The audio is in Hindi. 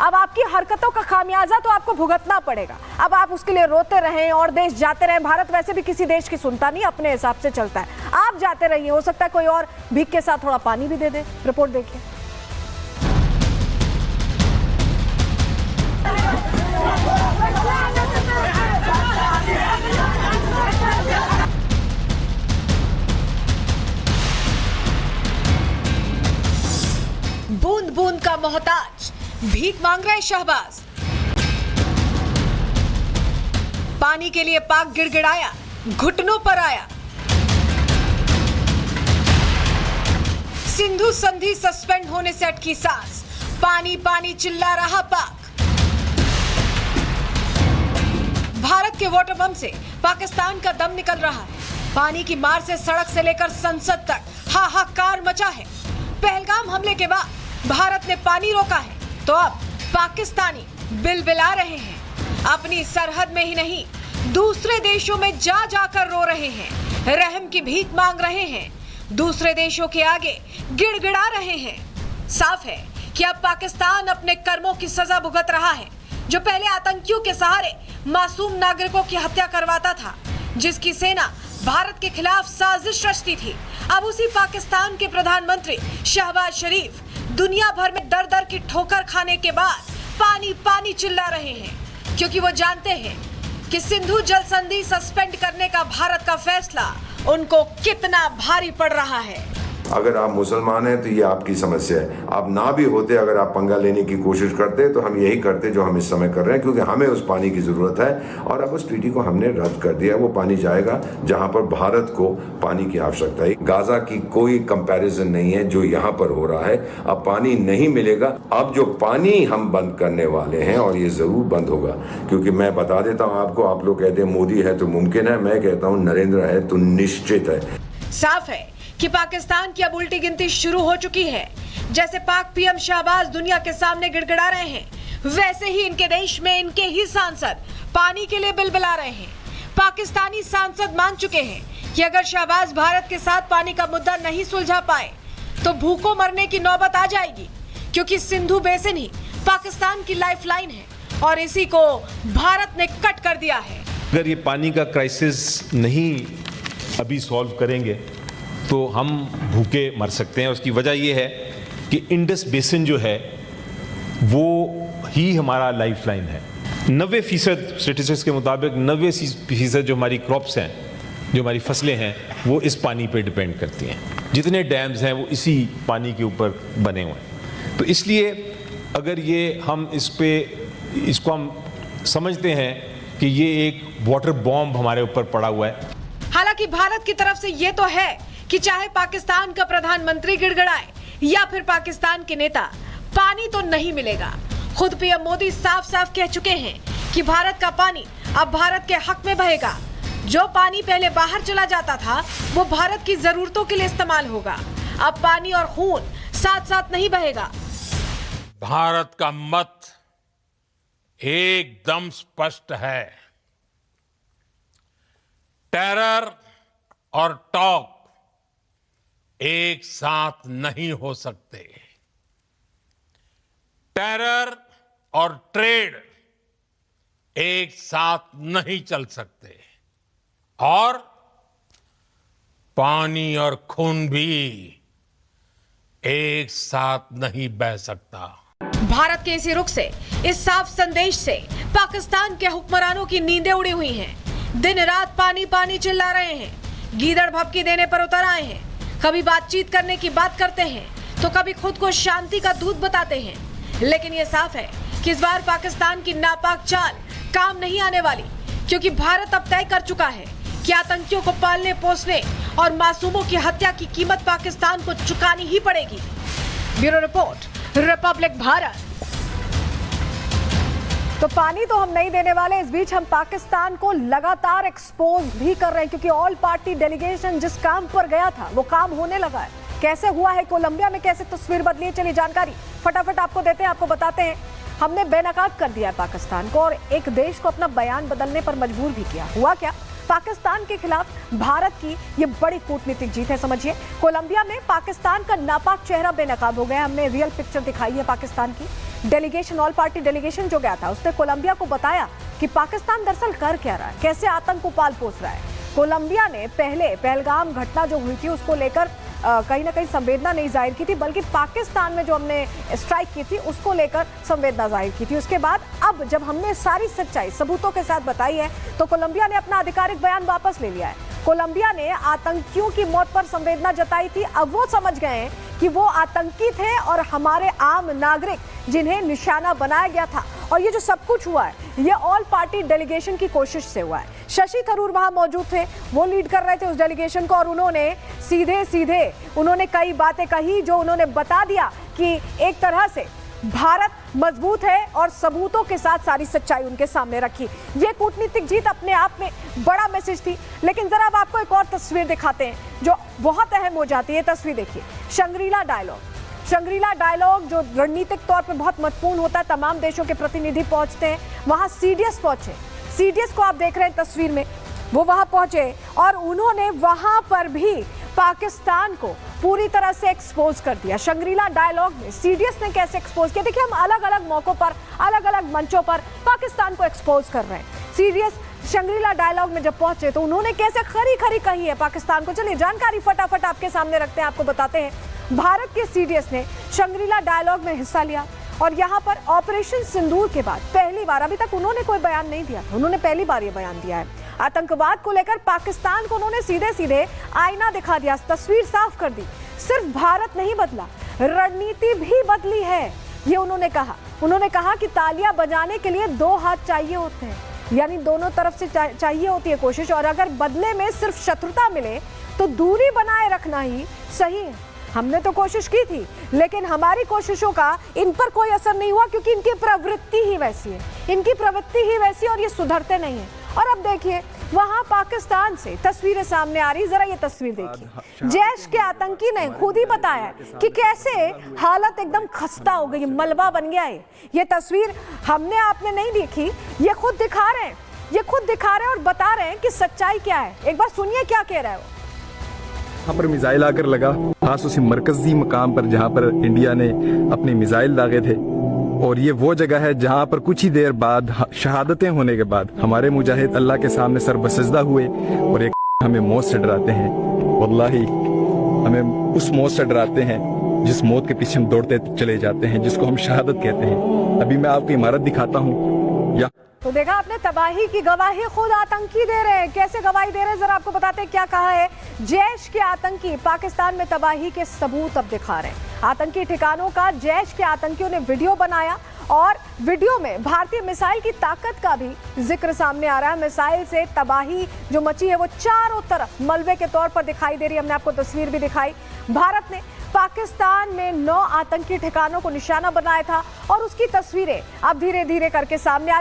अब आपकी हरकतों का खामियाजा तो आपको भुगतना पड़ेगा। अब आप उसके लिए रोते रहें और देश जाते रहें। भारत वैसे भी किसी देश की सुनता नहीं, अपने हिसाब से चलता है। आप जाते रहिए, हो सकता है कोई और भीख के साथ थोड़ा पानी भी दे दे। रिपोर्ट देखिए। बूंद बूंद का मोहताज, भीख मांग रहे शहबाज। पानी के लिए पाक गिड़गिड़ाया, घुटनों पर आया। सिंधु संधि सस्पेंड होने से अटकी सांस, पानी पानी चिल्ला रहा पाक। भारत के वाटर बम से पाकिस्तान का दम निकल रहा है। पानी की मार से सड़क से लेकर संसद तक हाहाकार मचा है। पहलगाम हमले के बाद भारत ने पानी रोका है, तो अब पाकिस्तानी बिलबिला रहे हैं। अपनी सरहद में ही नहीं, दूसरे देशों में जा जाकर रो रहे हैं, रहम की भीख मांग रहे हैं, दूसरे देशों के आगे गिड़गिड़ा रहे हैं। साफ है कि अब पाकिस्तान अपने कर्मों की सजा भुगत रहा है। जो पहले आतंकियों के सहारे मासूम नागरिकों की हत्या करवाता था, जिसकी सेना भारत के खिलाफ साजिश रचती थी, अब उसी पाकिस्तान के प्रधानमंत्री शहबाज शरीफ दुनिया भर में दर दर की ठोकर खाने के बाद पानी पानी चिल्ला रहे हैं, क्योंकि वो जानते हैं कि सिंधु जल संधि सस्पेंड करने का भारत का फैसला उनको कितना भारी पड़ रहा है। अगर आप मुसलमान हैं तो ये आपकी समस्या है। आप ना भी होते, अगर आप पंगा लेने की कोशिश करते तो हम यही करते जो हम इस समय कर रहे हैं, क्योंकि हमें उस पानी की ज़रूरत है। और अब उस ट्रीटी को हमने रद्द कर दिया। वो पानी जाएगा जहां पर भारत को पानी की आवश्यकता है। गाजा की कोई कंपैरिजन नहीं है जो यहाँ पर हो रहा है। अब पानी नहीं मिलेगा। अब जो पानी हम बंद करने वाले हैं, और ये ज़रूर बंद होगा, क्योंकि मैं बता देता हूँ आपको, आप लोग कहते हैं मोदी है तो मुमकिन है, मैं कहता हूँ नरेंद्र है तो निश्चित है। साफ है कि पाकिस्तान की अब उल्टी गिनती शुरू हो चुकी है। जैसे पाक पीएम शहबाज दुनिया के सामने गिड़गिड़ा रहे हैं, वैसे ही इनके देश में इनके ही सांसद पानी के लिए बिलबिला रहे हैं। पाकिस्तानी सांसद मान चुके हैं कि अगर शहबाज भारत के साथ पानी का मुद्दा नहीं सुलझा पाए तो भूखों मरने की नौबत आ जाएगी, क्योंकि सिंधु बेसिन ही पाकिस्तान की लाइफलाइन है और इसी को भारत ने कट कर दिया है। अगर ये पानी का क्राइसिस नहीं अभी सॉल्व करेंगे तो हम भूखे मर सकते हैं। उसकी वजह यह है कि इंडस बेसिन जो है वो ही हमारा लाइफलाइन है। 90% स्टेटिस्टिक्स के मुताबिक 90% जो हमारी क्रॉप्स हैं, जो हमारी फसलें हैं, वो इस पानी पे डिपेंड करती हैं। जितने डैम्स हैं वो इसी पानी के ऊपर बने हुए हैं। तो इसलिए अगर ये हम इसको हम समझते हैं कि ये एक वाटर बॉम्ब हमारे ऊपर पड़ा हुआ है। हालांकि भारत की तरफ से ये तो है कि चाहे पाकिस्तान का प्रधानमंत्री गिड़गिड़ाए या फिर पाकिस्तान के नेता, पानी तो नहीं मिलेगा। खुद पीएम मोदी साफ साफ कह चुके हैं कि भारत का पानी अब भारत के हक में बहेगा। जो पानी पहले बाहर चला जाता था वो भारत की जरूरतों के लिए इस्तेमाल होगा। अब पानी और खून साथ साथ नहीं बहेगा। भारत का मत एकदम स्पष्ट है। टेरर और टॉक एक साथ नहीं हो सकते। टेरर और ट्रेड एक साथ नहीं चल सकते, और पानी और खून भी एक साथ नहीं बह सकता। भारत के इसी रुख से, इस साफ संदेश से पाकिस्तान के हुक्मरानों की नींदें उड़ी हुई हैं। दिन रात पानी पानी चिल्ला रहे हैं, गीदड़ भभकी देने पर उतर आए हैं। कभी बातचीत करने की बात करते हैं तो कभी खुद को शांति का दूत बताते हैं। लेकिन यह साफ है कि इस बार पाकिस्तान की नापाक चाल काम नहीं आने वाली, क्योंकि भारत अब तय कर चुका है कि आतंकियों को पालने पोसने और मासूमों की हत्या की कीमत पाकिस्तान को चुकानी ही पड़ेगी। Bureau report, Republic Bharat. तो पानी तो हम नहीं देने वाले, इस बीच हम पाकिस्तान को लगातार एक्सपोज भी कर रहे हैं, क्योंकि ऑल पार्टी डेलीगेशन जिस काम पर गया था वो काम होने लगा है। कैसे हुआ है कोलंबिया में, कैसे तस्वीर बदली है, चलिए जानकारी फटाफट आपको देते हैं, आपको बताते हैं। हमने बेनकाब कर दिया है पाकिस्तान को और एक देश को अपना बयान बदलने पर मजबूर भी किया। हुआ क्या, पाकिस्तान के खिलाफ भारत की ये बड़ी कूटनीतिक जीत है। समझिए, कोलंबिया में पाकिस्तान का नापाक चेहरा बेनकाब हो गया। हमने रियल पिक्चर दिखाई है पाकिस्तान की। डेलीगेशन, ऑल पार्टी डेलीगेशन जो गया था, उसने कोलंबिया को बताया कि पाकिस्तान दरअसल कर क्या रहा है, कैसे आतंक को पाल पोस रहा है। कोलंबिया ने पहले पहलगाम घटना जो हुई थी उसको लेकर कहीं ना कहीं संवेदना नहीं जाहिर की थी, बल्कि पाकिस्तान में जो हमने स्ट्राइक की थी उसको लेकर संवेदना जाहिर की थी। उसके बाद अब जब हमने सारी सच्चाई सबूतों के साथ बताई है तो कोलंबिया ने अपना आधिकारिक बयान वापस ले लिया है। कोलंबिया ने आतंकियों की मौत पर संवेदना जताई थी। अब वो समझ गए हैं कि वो आतंकी थे और हमारे आम नागरिक जिन्हें निशाना बनाया गया था। और ये जो सब कुछ हुआ है ये ऑल पार्टी डेलीगेशन की कोशिश से हुआ है। शशि थरूर वहां मौजूद थे, वो लीड कर रहे थे उस डेलीगेशन को, और उन्होंने सीधे सीधे कई बातें कही जो उन्होंने बता दिया कि एक तरह से भारत मजबूत है, और सबूतों के साथ सारी सच्चाई उनके सामने रखी। ये कूटनीतिक जीत अपने आप में बड़ा मैसेज थी। लेकिन जरा अब आपको एक और तस्वीर दिखाते हैं जो बहुत अहम हो जाती है। तस्वीर देखिए, शंग्रीला डायलॉग जो रणनीतिक तौर पर बहुत महत्वपूर्ण होता है। तमाम देशों के प्रतिनिधि पहुंचते हैं वहां। सीडीएस पहुंचे, सीडीएस को आप देख रहे हैं तस्वीर में, वो वहां पहुंचे और उन्होंने वहां पर भी पाकिस्तान को पूरी तरह से एक्सपोज कर दिया। शंग्रीला डायलॉग में सीडीएस ने कैसे एक्सपोज किया, देखिए हम अलग अलग मौकों पर, अलग अलग मंचों पर पाकिस्तान को एक्सपोज कर रहे हैं। सीडीएस शंग्रीला डायलॉग में जब पहुंचे तो उन्होंने कैसे खरी खरी कही है पाकिस्तान को। चलिए जानकारी फटाफट आपके सामने रखते हैं, आपको बताते हैं। भारत के सीडीएस ने शंग्रीला डायलॉग में हिस्सा लिया और यहाँ पर ऑपरेशन सिंदूर के बाद पहली बार, अभी तक उन्होंने कोई बयान नहीं दिया, उन्होंने पहली बार ये बयान दिया है। आतंकवाद को लेकर पाकिस्तान को उन्होंने सीधे सीधे आईना दिखा दिया, तस्वीर साफ कर दी। सिर्फ भारत नहीं बदला, रणनीति भी बदली है, ये उन्होंने कहा। उन्होंने कहा कि तालियां बजाने के लिए दो हाथ चाहिए होते हैं, यानी दोनों तरफ से चाहिए होती है कोशिश, और अगर बदले में सिर्फ शत्रुता मिले तो दूरी बनाए रखना ही सही है। हमने तो कोशिश की थी, लेकिन हमारी कोशिशों का इन पर कोई असर नहीं हुआ, क्योंकि इनकी प्रवृत्ति ही वैसी है, इनकी प्रवृत्ति ही वैसी, और ये सुधरते नहीं है। और अब देखिए वहां पाकिस्तान से तस्वीरें सामने आ रही, जरा ये तस्वीर देखिए। जैश के आतंकी ने खुद ही बताया कि कैसे हालत एकदम खस्ता हो गई, मलबा बन गया है। ये तस्वीर हमने आपने नहीं देखी, ये खुद दिखा रहे हैं, ये खुद दिखा रहे हैं और बता रहे हैं कि सच्चाई क्या है। एक बार सुनिए क्या कह रहा है वो। यहाँ पर मिसाइल आकर लगा, खास उसी मरकजी मकाम पर जहाँ पर इंडिया ने अपने मिसाइल दागे थे, और ये वो जगह है जहाँ पर कुछ ही देर बाद शहादतें होने के बाद हमारे मुजाहिद अल्लाह के सामने सर बसजदा हुए और एक हमें मौत से डराते हैं। वल्लाही हमें उस मौत से डराते हैं जिस मौत के पीछे हम दौड़ते चले जाते हैं, जिसको हम शहादत कहते हैं। अभी मैं आपको इमारत दिखाता हूँ। या तो देखा आपने, तबाही की गवाही खुद आतंकी दे रहे हैं। कैसे गवाही दे रहे हैं जरा आपको बताते हैं क्या कहा है। जैश के आतंकी पाकिस्तान में तबाही के सबूत अब दिखा रहे हैं। आतंकी ठिकानों का जैश के आतंकियों ने वीडियो बनाया और वीडियो में भारतीय मिसाइल की ताकत का भी जिक्र सामने आ रहा है। मिसाइल से तबाही जो मची है वो चारों तरफ मलबे के तौर पर दिखाई दे रही है। हमने आपको तस्वीर भी दिखाई। भारत ने पाकिस्तान में 9 आतंकी ठिकानों को निशाना बनाया था और उसकी तस्वीरें अब धीरे धीरे करके सामने आ